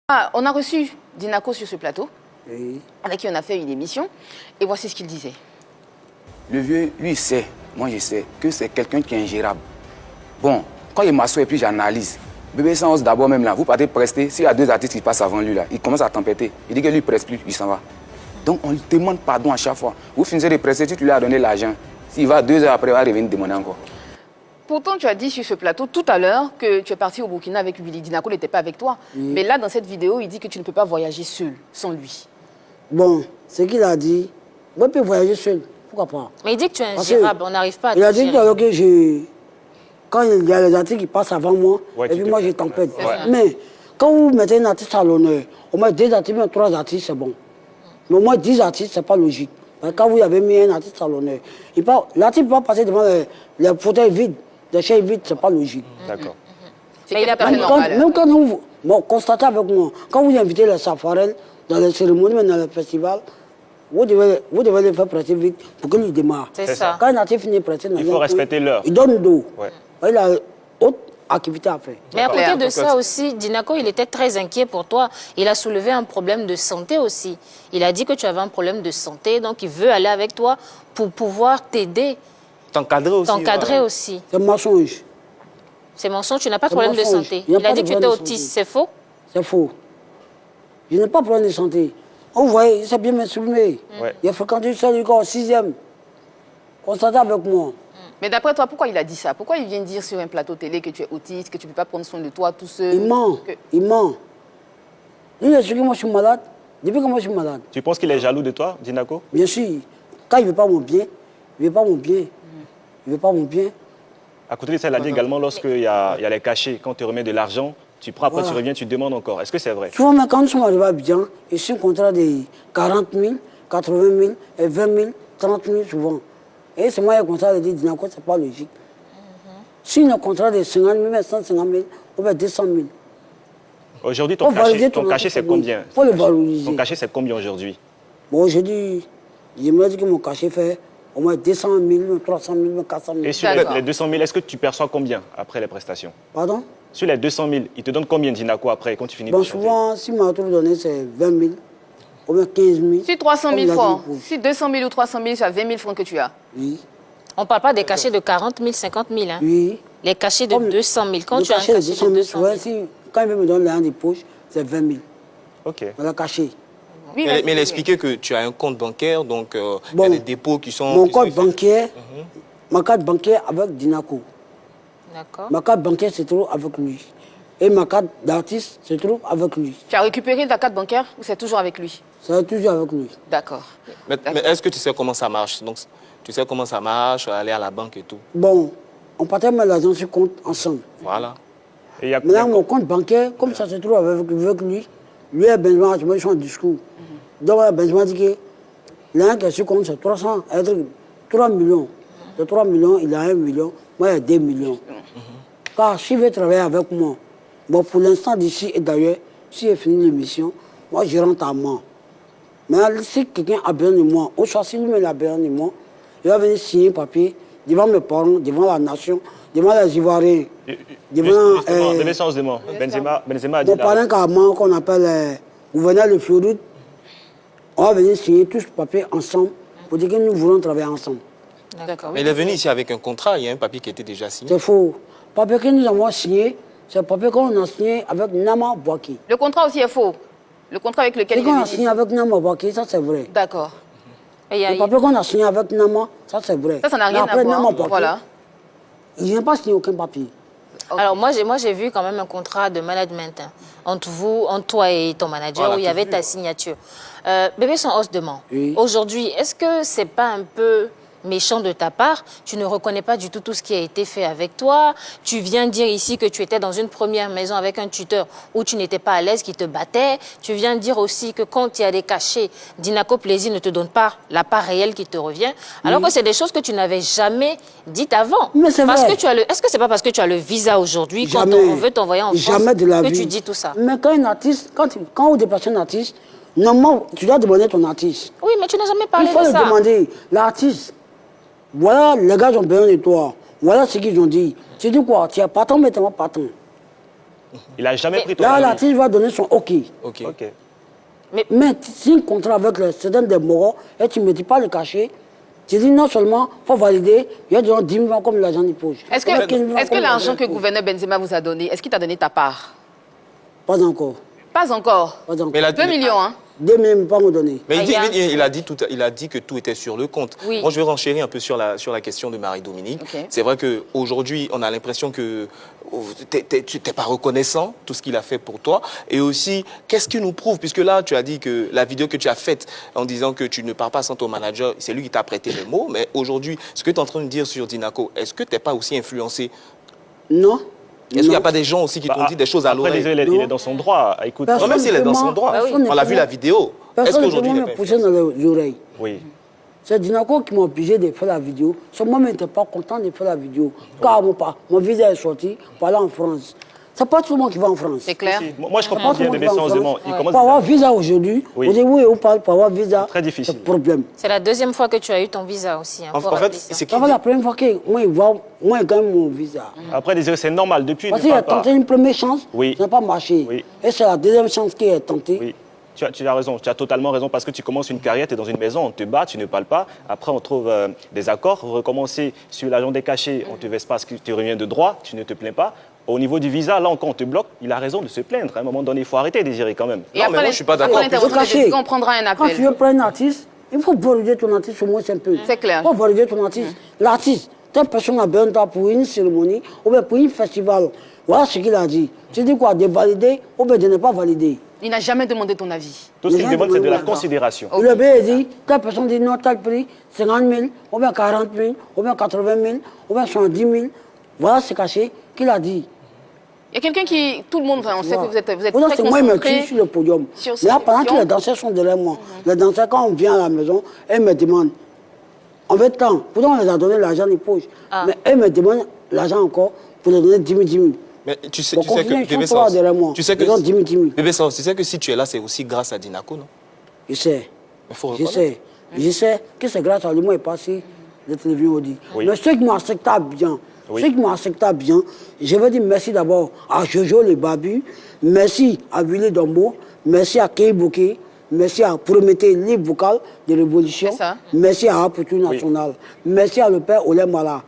Ah, on a reçu Dinako sur ce plateau, Oui. avec qui on a fait une émission, et voici ce qu'il disait. Le vieux, lui, il sait, moi je sais, que c'est quelqu'un qui est ingérable. Bon, quand il m'assoit et puis j'analyse, Bébé Sans d'abord même là, vous partez prester, s'il y a deux artistes qui passent avant lui là, il commence à tempêter. Il dit que lui, il ne presse plus, il s'en va. Donc on lui demande pardon à chaque fois. Vous finissez de presser, tu lui as donné l'argent. S'il va 2 heures après, il va revenir demander encore. Pourtant, tu as dit sur ce plateau tout à l'heure que tu es parti au Burkina avec Willy. Dinako n'était pas avec toi. Oui. Mais là, dans cette vidéo, il dit que tu ne peux pas voyager seul, sans lui. Bon, ce qu'il a dit, moi, je peux voyager seul. Pourquoi pas? Mais il dit que tu es Parce ingérable, que on n'arrive pas à te il a dit gérer. tout à l'heure que quand il y a les artistes qui passent avant moi, Ouais, et puis tu moi, te- je tempête. Ouais. Mais quand vous mettez un artiste à l'honneur, au moins 2 artistes, même 3 artistes, c'est bon. Mais au moins 10 artistes, c'est pas logique. Parce que quand vous avez mis un artiste à l'honneur, l'artiste ne peut pas passer devant les fauteuils vides, les chaises vides, c'est pas logique. D'accord. C'est tout à fait Même normal. même quand vous constatez avec moi, quand vous invitez les safarels dans les cérémonies, même dans les festivals, vous devez les faire presser vite pour qu'ils démarrent. C'est ça. Quand un artiste finit de presser, Il faut respecter l'heure. il donne d'eau. Ouais. Il a autre activité à faire. Mais à côté Claire. de ça aussi, Dinako, il était très inquiet pour toi. Il a soulevé un problème de santé aussi. Il a dit que tu avais un problème de santé, donc il veut aller avec toi pour pouvoir t'aider, T'encadrer aussi. t'encadrer aussi. C'est un mensonge. C'est mensonge, tu n'as pas de C'est problème de mensonge. santé. Il n'y a Il a pas dit de que tu étais problème de autiste, santé. c'est faux? C'est faux. Je n'ai pas de problème de santé. Vous voyez, il s'est bien m'exprimer. Ouais. Il a fréquenté ça au 6e. Constatez avec moi. Mais d'après toi, pourquoi il a dit ça? Pourquoi il vient dire sur un plateau télé que tu es autiste, que tu ne peux pas prendre soin de toi tout seul? Il ment. que- Il ment. Il a su que moi je suis malade. Depuis que moi je suis malade. Tu penses qu'il est jaloux de toi, Dinako? Bien sûr, quand il ne veut pas mon bien, il ne veut pas mon bien. Il ne veut pas mon bien. À côté de ça, il a dit également lorsqu'il y a les cachets, quand tu remets de l'argent, tu prends, après Voilà. tu reviens, tu demandes encore. Est-ce que c'est vrai? Souvent, même quand nous sommes arrivés à Abidjan, je suis un contrat de 40 000, 80 000, et 20 000, 30 000 souvent. Et c'est moi qui ai un contrat de dire, Dinako, ce n'est pas logique. Si un contrat de 50 000, 150 000, on va 200 000. Aujourd'hui, Faut valider ton ton cachet, c'est entreprise. combien? Faut le valoriser. Ton cachet, c'est combien aujourd'hui? Bon, je me dis que mon cachet fait au moins 200 000, 300 000, 400 000. Et sur D'accord. les 200 000, est-ce que tu perçois combien après les prestations? Pardon? Sur les 200 000, il te donne combien, Dinako, après, quand tu finis Bon, de chanter? souvent, si ma tour donnée, c'est 20 000, au moins 15 000. Si 300 Comme 000 il a dit francs, le pauvre. si 200 000 ou 300 000, tu as 20 000 francs que tu as. Oui, On ne parle pas des cachets de 40 000, 50 000. Hein. oui. Les cachets de Comme 200 000. Quand le tu as un cachet de cachet 200 de 000, 200 000. ouais, quand il veut me donner l'argent des poches, c'est 20 000. Ok. Voilà, caché. Oui, Mais vas-y. il a expliqué que tu as un compte bancaire, donc il y Bon. a des dépôts qui sont... Mon qui sont code faits. bancaire, ma carte bancaire avec Dinako. D'accord. Ma carte bancaire se trouve avec lui. Et ma carte d'artiste se trouve avec lui. Tu as récupéré ta carte bancaire ou c'est toujours avec lui? C'est toujours avec lui. D'accord. Mais est-ce que tu sais comment ça marche? Donc, tu sais comment ça marche, aller à la banque et tout. Bon, on partait mettre l'argent sur compte ensemble. Voilà. Et il y a Maintenant, mon compte bancaire, comme ça se trouve avec lui, lui et Benjamin, je me suis en discours. Donc, Benjamin dit que l'un qui est sur compte, c'est 3 millions. De 3 millions, il a 1 million, moi, il a 2 millions. Car s'il veut travailler avec moi, bon, pour l'instant, d'ici et d'ailleurs, si j'ai fini l'émission, moi, je rentre à moi. Mais si quelqu'un a besoin de moi, ou soit si lui-même a besoin de moi, il va venir signer un papier devant mes parents, devant la nation, devant les Ivoiriens. Devant Justement, Bébé Sans demande. Benzema a dit mon là. parrain Carman, qu'on appelle gouverneur de Floride, on va venir signer tous ce papier ensemble pour dire que nous voulons travailler ensemble. D'accord. Mais il est venu ici avec un contrat, il y a un papier qui était déjà signé. C'est faux. Le papier que nous avons signé, c'est le papier qu'on a signé avec Nama Bouaki. Le contrat aussi est faux. Le contrat avec lequel Ce il est qu'on a venu. signé avec Nama Bouaki, ça c'est vrai. D'accord. Et il y a- Le papier qu'on a signé avec Nama, ça c'est vrai. Ça n'a Mais rien après, à voir. Nama Bouaki, Voilà. il n'a pas signé aucun papier. Alors moi j'ai vu quand même un contrat de management hein, entre vous, entre toi et ton manager Voilà, où il y avait tout ta vu. signature. Bébé Sans os demande. Oui. Aujourd'hui, est-ce que c'est pas un peu méchant de ta part? Tu ne reconnais pas du tout ce qui a été fait avec toi. Tu viens dire ici que tu étais dans une première maison avec un tuteur où tu n'étais pas à l'aise, qui te battait. Tu viens dire aussi que quand il y a des cachets, Dinako Plaisir ne te donne pas la part réelle qui te revient. Alors que c'est des choses que tu n'avais jamais dites avant. Mais c'est Parce vrai. que tu as est-ce que c'est pas parce que tu as le visa aujourd'hui quand Jamais. on veut t'envoyer en France Jamais de la que vie. tu dis tout ça? Mais quand un artiste, quand vous déplacez un artiste, normalement, tu dois demander ton artiste. Oui, mais tu n'as jamais Il parlé faut de le ça. demander. L'artiste, voilà, les gars ont besoin de toi. Voilà ce qu'ils ont dit. Tu dis quoi? Tu es partant, mais tu n'es pas partant. Il n'a jamais pris ton Là, avis. l'artiste va donner son OK. Ok. Ok. Mais tu signes un contrat avec certains des moraux et tu ne me dis pas le cachet. Tu dis non seulement, il faut valider, il y a disons 10 000 francs comme l'argent du poche. Est-ce que l'argent que le gouverneur Benzema vous a donné, est-ce qu'il t'a donné ta part? Pas encore. Pas encore. Pas encore. Mais la- 2 millions, hein? 2 000 pas me donner. Mais Ah, il a dit que tout était sur le compte. Oui. Moi, je vais renchérir un peu sur la question de Marie-Dominique. Ok. C'est vrai qu'aujourd'hui, on a l'impression que tu n'es pas reconnaissant, tout ce qu'il a fait pour toi. Et aussi, qu'est-ce qu'il nous prouve? Puisque là, tu as dit que la vidéo que tu as faite en disant que tu ne pars pas sans ton manager, c'est lui qui t'a prêté les mots. Mais aujourd'hui, ce que tu es en train de dire sur Dinaco, est-ce que tu n'es pas aussi influencé? Non. Est-ce qu'il n'y a pas des gens aussi qui t'ont dit des choses à Après, l'oreille? désolé, il est dans son droit. Écoute, Personne Même s'il est dans son ne droit. peut m'en- On l'a vu la vidéo. Est-ce Personne ne peut qu'aujourd'hui, il me n'est pas pousser dans les oreilles. oui. C'est Dinaco qui m'a obligé de faire la vidéo. Moi-même, je n'étais pas content de faire la vidéo. Car mon visa est sorti pour aller en France. C'est pas tout le monde qui va en France. C'est clair? Moi, je comprends bien Bébé Sans Aimant. Il commence Pour avoir visa aujourd'hui, Oui. au début, on parle pour avoir visa. Très difficile. C'est problème. C'est la deuxième fois que tu as eu ton visa aussi. Hein, En faut fait, rappeler ça. c'est qui Ça va la première fois que moi, il gagne mon visa. Après, désolé, c'est normal. Depuis, il Parce ne qu'il a parle pas. tenté une première chance, Oui. ça n'a pas marché. Oui. Et c'est la deuxième chance qui est tentée. Oui, tu as raison, tu as totalement raison parce que tu commences une carrière, tu es dans une maison, on te bat, tu ne parles pas. Après, on trouve des accords. Recommencer sur l'agent des cachets, on ne te verse pas ce que tu reviens de droit, tu ne te plains pas. Au niveau du visa, là encore, on te bloque. Il a raison de se plaindre. À un moment donné, il faut arrêter, Désiré, quand même. Et Non, mais moi, je suis pas d'accord. Après l'intervention de Caché. Désiré, on prendra un Quand tu appel. veux prendre un artiste, il faut valider ton artiste au moins un peu. C'est clair. Il faut valider ton artiste. L'artiste, telle personne a besoin de toi pour une cérémonie ou bien pour un festival. Voilà ce qu'il a dit. Tu dis quoi? De valider ou bien de ne pas valider. Il n'a jamais demandé ton avis. Tout ce qu'il demande, c'est de la D'accord. considération. Le B dit, telle personne dit non, tel prix, 50 000, ou bien 40 000, ou bien 80 000, ou bien 70 000. Voilà ce caché qu'il a dit. Il y a quelqu'un qui... Tout le monde, on sait que vous êtes Pourtant, très c'est moi qui me concentré. tue sur le podium. sur Mais là, cette pendant que émission. les danseurs sont derrière moi, les danseurs, quand on vient à la maison, elles me demandent, en fait, temps, pourtant on les a donné l'argent des poches, mais elles me demandent l'argent encore pour les donner 10 000, 10 000. Mais tu sais, Bon, tu sais continuez, que ils Bébé sont pas Sens, derrière moi. tu sais que Ils ont 10 000, 10 000. Bébé Sens, tu sais que si tu es là, c'est aussi grâce à Dinaco, non? Je sais. Il faut Je reconnaître. sais. Je sais que c'est grâce à lui, moi, il est passé de télévision Audi. Oui. Mais ceux qui m'ont accepté bien, Oui. ceux qui m'ont accepté bien, je veux dire merci d'abord à Jojo le Babu, merci à Willy Dombo, merci à Kei Bouké, merci à Prométhée Libre Vocal de Révolution, C'est ça. merci à Aputu National, merci à le père Olé Mala.